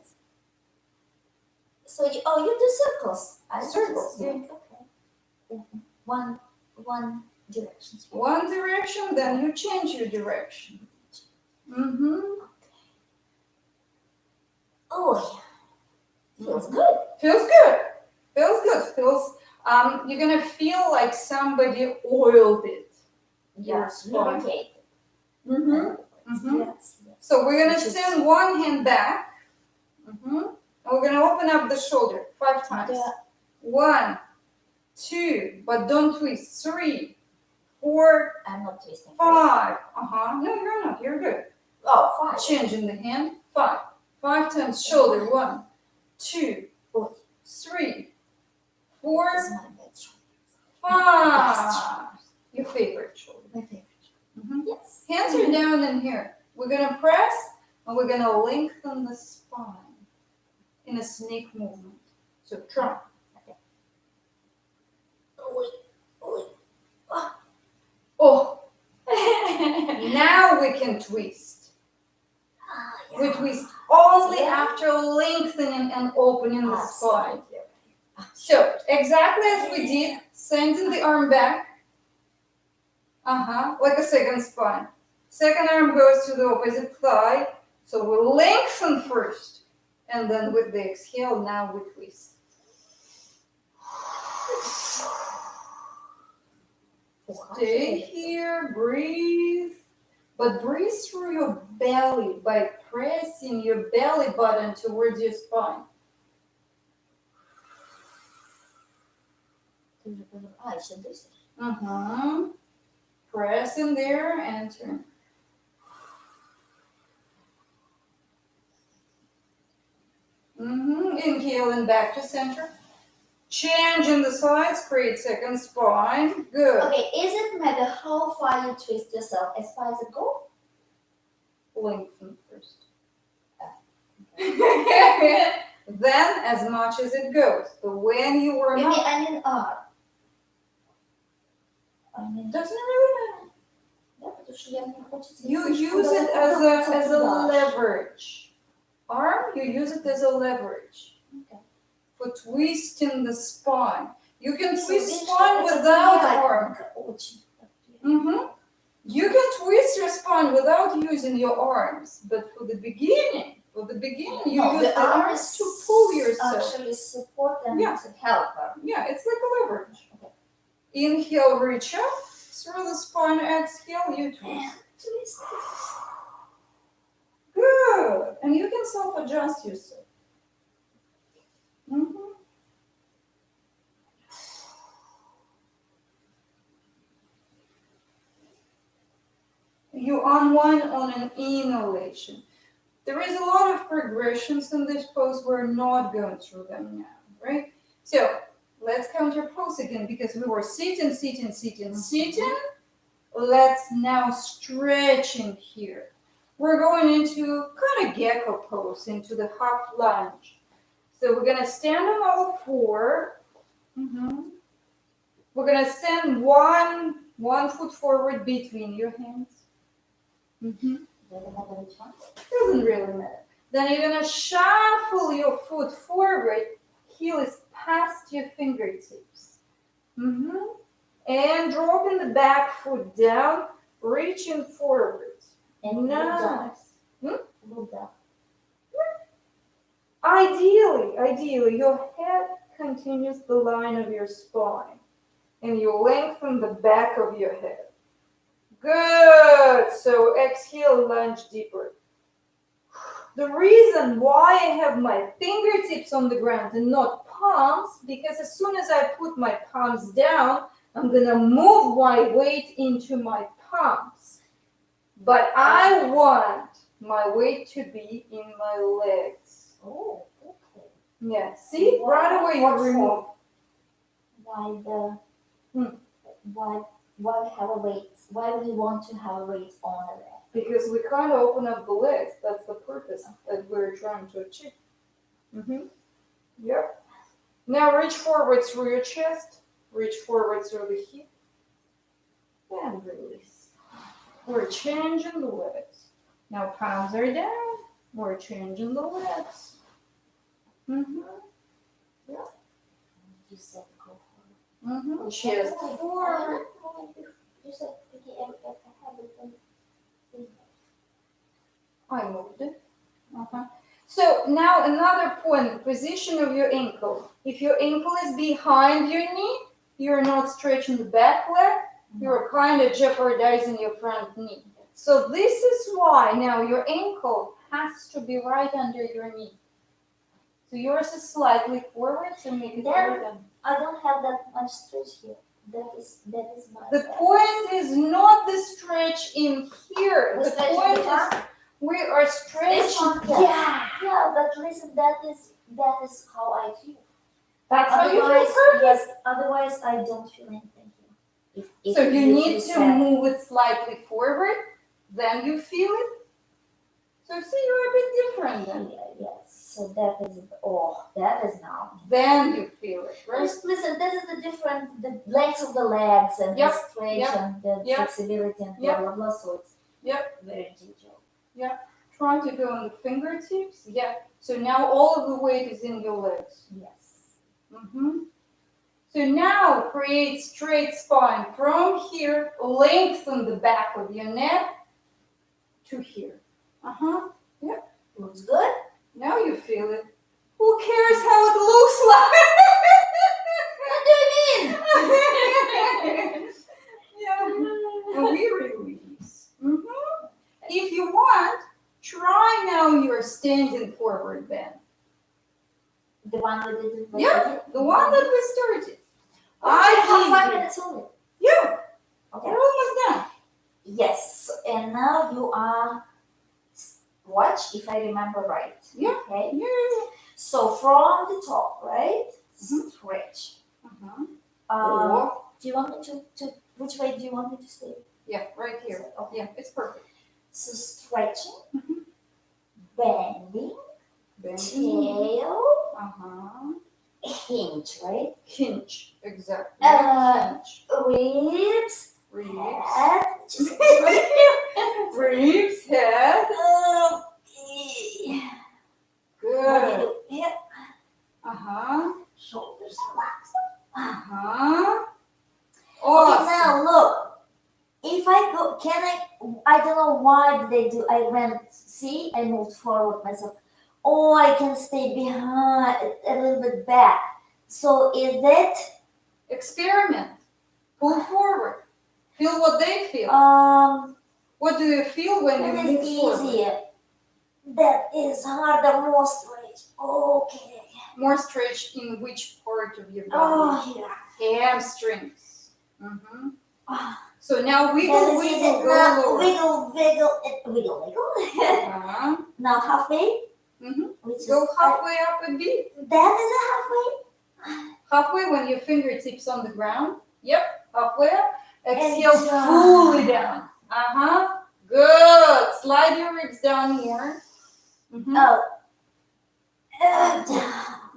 So you do circles. Circles, yeah. Okay. One direction. One direction, then you change your direction. Oh yeah. Feels good. Feels good. Feels good. Feels you're gonna feel like somebody oiled it. Your spine. Lubricate. Yes. So we're gonna Which is- send one hand back. And we're gonna open up the shoulder 5 times. Yeah. 1, 2, but don't twist. 3, 4, I'm not twisting. 5. No, you're not. You're good. Oh, 5. Changing the hand. 5. 5 times shoulder. 1, 2, 3, 4, This is my bad shoulder. 5. Your favorite shoulder. My favorite. Yes. Hands are down in here. We're gonna press and we're gonna lengthen the spine in a snake movement. So try. Oh, now we can twist. We twist only after lengthening and opening the spine. So exactly as we did, sending the arm back. Like a second spine. Second arm goes to the opposite thigh. So we lengthen first. And then with the exhale, now we twist. Stay here, breathe. But breathe through your belly by pressing your belly button towards your spine. Еще дышишь? Press in there and turn. Inhale and back to center. Change in the sides, create second spine. Good. Okay, is it matter how far you twist yourself? As far as it goes? Lengthen first. Then as much as it goes. But when you were You not, mean, I mean arm. doesn't really matter. Да, потому что я мне хочется... You use it as a leverage. Arm, you use it as a leverage. Okay. For twisting the spine. You can So twist видишь, spine это without приятненько, arm. очень. You can twist your spine without using your arms, but for the beginning, you No, use the the arms to pull yourself. Actually support and Yeah. to help her. Yeah, it's like a leverage. Okay. Inhale, reach up through the spine. Exhale, you twist. Twist. Good. And you can self-adjust yourself. You unwind on an inhalation. There is a lot of progressions in this pose. We're not going through them now, right? So let's counter pose again because we were sitting. Let's now stretching here. We're going into kind of gecko pose, into the half lunge. So we're gonna stand on all 4. We're gonna send one foot forward between your hands. Doesn't really matter. Then you're gonna shuffle your foot forward. Heel is past your fingertips. And dropping the back foot down, reaching forward. And Nice. look down. Ideally, your head continues the line of your spine, and you lengthen the back of your head. Good. So exhale, lunge deeper. The reason why I have my fingertips on the ground and not palms, because as soon as I put my palms down, I'm gonna move my weight into my palms. But I want my weight to be in my legs. Oh, okay. Yeah, see? Right away you remove. Why have a weight? Why we want to have a weight on the leg? Because we can't open up the legs. That's the purpose that we're trying to achieve. Yep. Now reach forward through your chest. Reach forward through the hip. And release. We're changing the legs. Now palms are down. We're changing the legs. Yeah. You said go forward. Chest forward. You said everything. I moved it. So now another point, position of your ankle. If your ankle is behind your knee, you're not stretching the back leg, you're kind of jeopardizing your front knee. So this is why now your ankle has to be right under your knee. So yours is slightly forward, so make it right under. I don't have that much stretch here. That is my. The point is not the stretch in here. The The stretch point in the is we are stretching. Yeah, but listen, that is how I feel. That's how you feel Otherwise, perfect. yes. Otherwise, I don't feel anything here. If So you need to said- move it slightly forward, then you feel it. So see, you're a bit different then. Yes. So that is now. Then you feel it, right? Listen, this is the different the length of the legs and Yep, the stretch yep, and the yep, flexibility and yep. blah blah blah. So it's Yep. very individual. Try to go on the fingertips. Yeah. So now all of the weight is in your legs. Yes. So now create straight spine from here, lengthen the back of your neck to here. Looks good. Now you feel it. Who cares how it looks like? What do you mean? Yeah. And we release. If you want, try now your standing forward bend. The one we did. Yeah, the one that we started. I have I 5 give you. minutes only. Yeah, Okay. we're almost done. Yes, and now you are. Watch if I remember right. Yeah. Okay. Yeah. So from the top, right? Stretch. Or, Do you want me to? Which way do you want me to stay? yeah, right here. Okay. Yeah, it's perfect. So stretching, bending, Bend. tail, hinge, right? Hinge. Exactly. Ribs, Ribs. head. Ribs, head. Okay. Good. What do you do? Head, shoulders relaxed. Okay, Awesome. now look. If I go, I don't know why did I do, I went, see, I moved forward myself. Or I can stay behind, a little bit back. So is that, Experiment. Pull forward. Feel what they feel. What do you feel when you that move is forward? easier. That is harder, more stretch. Okay. More stretch in which part of your body? Oh, here. Hamstrings. Ah. So now wiggle, That is wiggle, easy. go Now lower. Wiggle. Now halfway. Which is Go halfway up a bit. That is a halfway. Halfway when your fingertips on the ground. Yep, halfway up. Exhale And down. fully down. Good. Slide your ribs down more. Oh.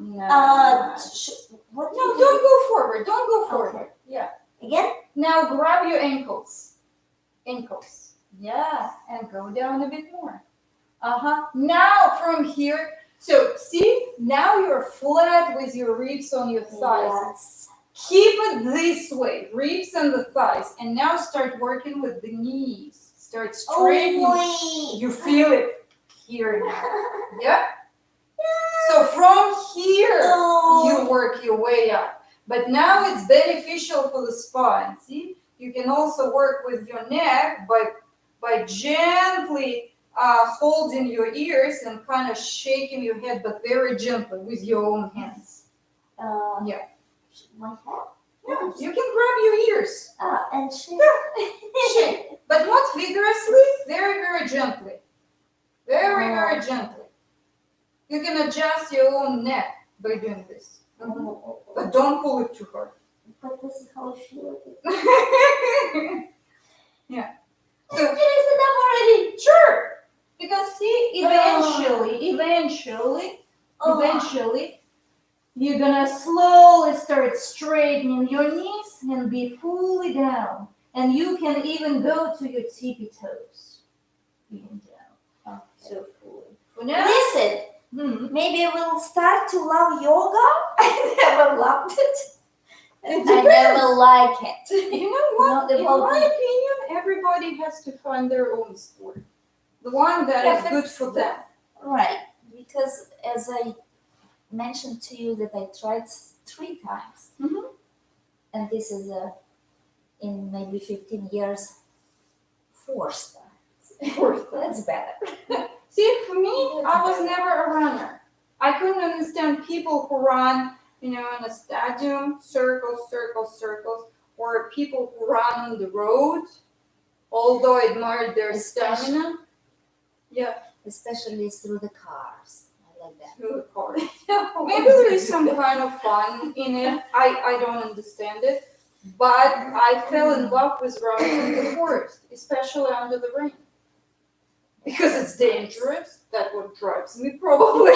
Nice. What do No, you don't go forward. Don't go forward. Okay. Yeah. Again? Now grab your ankles. Ankles. Yeah. And go down a bit more. Now from here, so see, now you're flat with your ribs on your thighs. Yes. Keep it this way, ribs and the thighs, and now start working with the knees. Start straightening. Oh, You feel it here now. Yeah? So from here, you work your way up. But now it's beneficial for the spine. See? You can also work with your neck by gently holding your ears and kind of shaking your head, but very gently with your own hands. Yeah. My head. Yeah, you can grab your ears. And shake. Shake, but not vigorously, very, very gently. Very, very gently. You can adjust your own neck by doing this. But don't pull it too hard. But this is how I feel. Yeah. So, finish it up already. Sure. Because see, eventually, you're gonna slowly start straightening your knees and be fully down. And you can even go to your tippy toes. Even down. So fully. For now, Listen, maybe we'll start to love yoga. I never loved it. I never like it. you know what? Not In about my me. opinion, everybody has to find their own sport. The one that is good for them. Right. Because as I mentioned to you that I tried 3 times. Mhm. And this is in maybe 15 years, 4 times. That's better. See, for me, I was never a runner. I couldn't understand people who run, in a stadium, circles, or people who run on the road, although I admired their stamina. Yeah, Especially through the cars. I like that. through the car. Maybe there is some kind of fun in it. I don't understand it. But I fell in love with running in the forest, especially under the rain. Because it's dangerous. That's what drives me probably.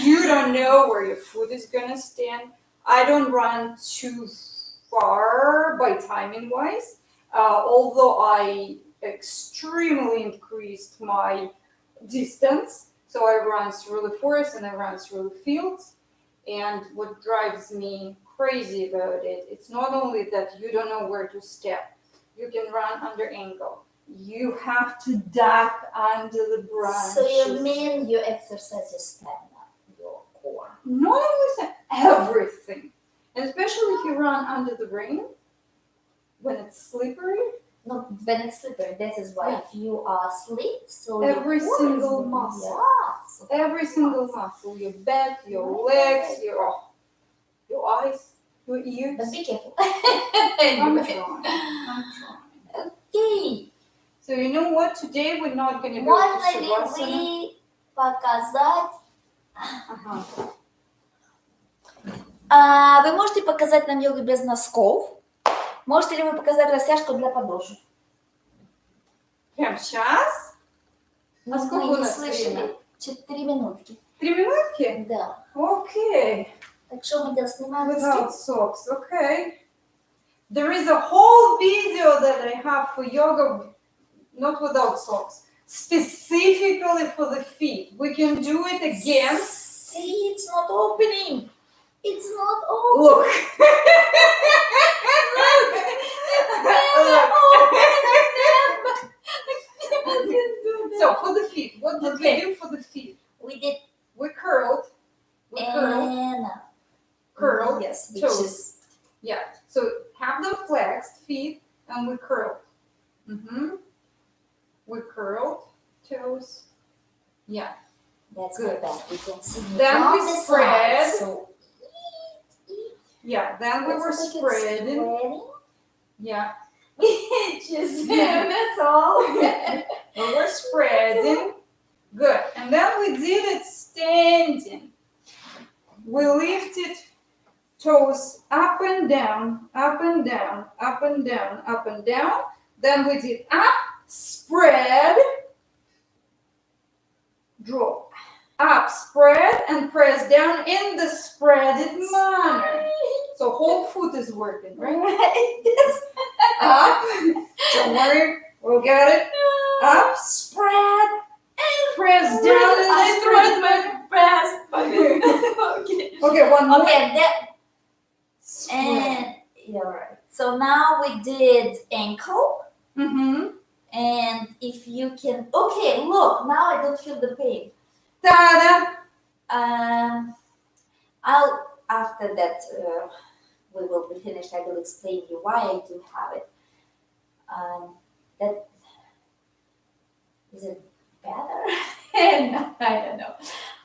You don't know where your foot is gonna stand. I don't run too far by timing wise, although I extremely increased my distance. So I run through the forest and I run through the fields. And what drives me crazy about it, it's not only that you don't know where to step, you can run under angle. You have to duck under the branches. So you mean you exercise your stamina, your core? Not only that, everything. And especially if you run under the rain, when it's slippery. No, when it's slippery, that is why if you are asleep, so Every your core single is muscle. Yes. Every single muscle, your back, your legs, your eyes, your ears. But be careful. I'm trying. Okay. So you know what? Today we're not going to go Можно to ли Savasana. вы показать? Ага. Вы можете показать нам йогу без носков? Можете ли вы показать растяжку для подошв? Прям сейчас? А сколько Мы у не нас слышали. времени? 4 минутки. 3 минутки? Да. Okay. Так что мы делаем? Снимаем Without носки? socks. Okay. There is a whole video that I have for yoga, not without socks, specifically for the feet. We can do it again. See, it's not opening. It's not opening. Look. So for the feet, what did we do for the feet? We curled. And Curled. Yes, which toes. is Yeah. So have them flexed feet, and we curled. We curled toes. Yeah. that's Good. my back. We can see me Then from we the spread. side. So Yeah. Then we were let's make it spreading. Yeah. Just that's all. We were spreading. Good. And then we did it standing. We lifted toes up and down, up and down, up and down, up and down. Then we did up, spread, drop. Up, spread, and press down in the spreaded manner. So whole foot is working, right? Up. Don't worry, we'll get it. Up, spread, press down and I then tried my best. Okay. Okay, one more. Okay, Spread. and you're right. So now we did ankle, Mm-hmm. and if you can, okay, look, now I don't feel the pain. Ta-da! I'll after that we will be finished. I will explain you why I do have it. That is it better? No, I don't know.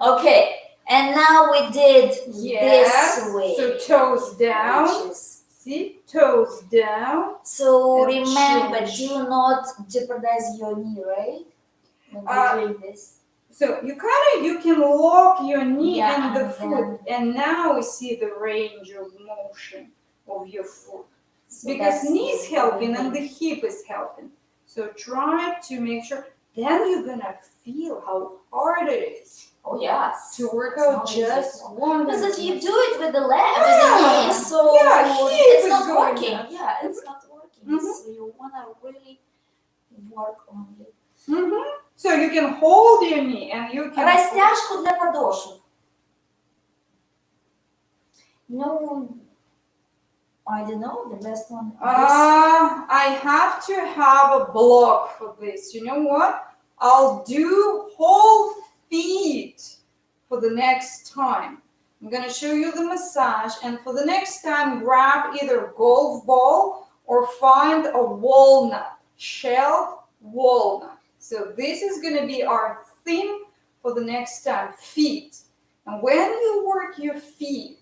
Okay, and now we did Yes. this way. So toes down. which is- See? Toes down. So And remember, change. do not jeopardize your knee, right? When you're doing this. So you can lock your knee Yeah, and the and foot, and now we see the range of motion of your foot. So Because that's knee is the helping and way. the hip is helping. So try to make sure. Then you're gonna feel how hard it is Oh yes. to work It's out not easy. just one. Because if you do it with the leg, Yeah. with the knee, so Yeah, hip it's is not going working. down. Yeah, it's not working. Mhm. So you wanna really work on it. Mm-hmm. So you can hold your knee and you can. Растяжку для подошв. No, I don't know. The best one. I have to have a block for this. You know what? I'll do whole feet for the next time. I'm gonna show you the massage, and for the next time, grab either golf ball or find a walnut, shelled walnut. So this is gonna be our theme for the next time, feet. And when you work your feet,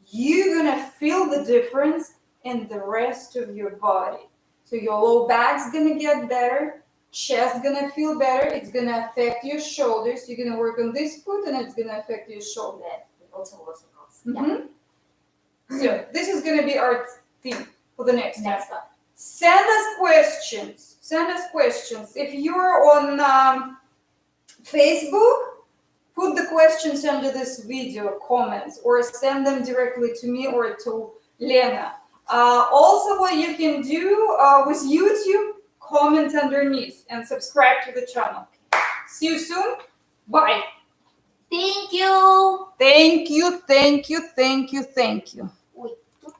you're gonna feel the difference in the rest of your body. So your low back's gonna get better, chest gonna feel better, it's gonna affect your shoulders. You're gonna work on this foot and it's gonna affect your shoulder. Also, Mhm. So this is gonna be our theme for the next time. Next one. Send us questions. Send us questions. If you're on Facebook, put the questions under this video comments or send them directly to me or to Lena. Also, what you can do with YouTube, comment underneath and subscribe to the channel. See you soon. Bye. Thank you. Thank you, thank you, thank you, thank you. Ой, тут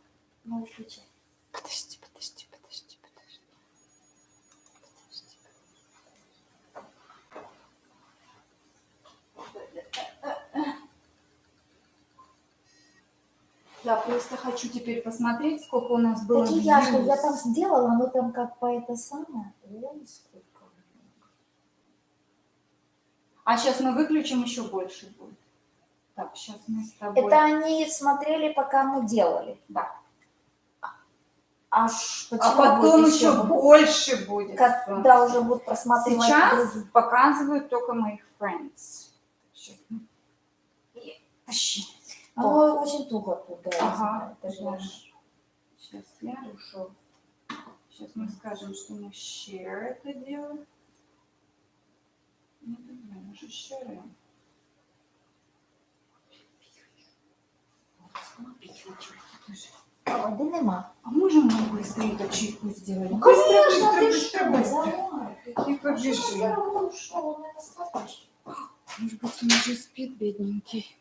ну, включай. Подожди. Я просто хочу теперь посмотреть, сколько у нас было Так и я views. там сделала, оно там как по это самое. Ой, сколько. А сейчас мы выключим, еще больше будет. Так, сейчас мы с тобой... Это они смотрели, пока мы делали. Да. А А потом еще больше будет. Когда уже будут просматривать Сейчас другие. показывают только моих friends. Сейчас. Тащи. Оно очень туго туда. Ага. Это же наш. Сейчас я ушел. Сейчас мы скажем, что мы share это делаем. Не давай, мы же share. А води нема. А можем мы быстренько чайку сделать? Конечно, ты быстро. что, давай. И побежим. Ну что, он это смотришь? Может быть, он уже спит, бедненький.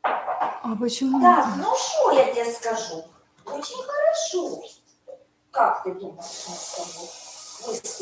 А почему? Так, ну что я тебе скажу? Очень хорошо. Как ты думаешь, он с тобой выступит?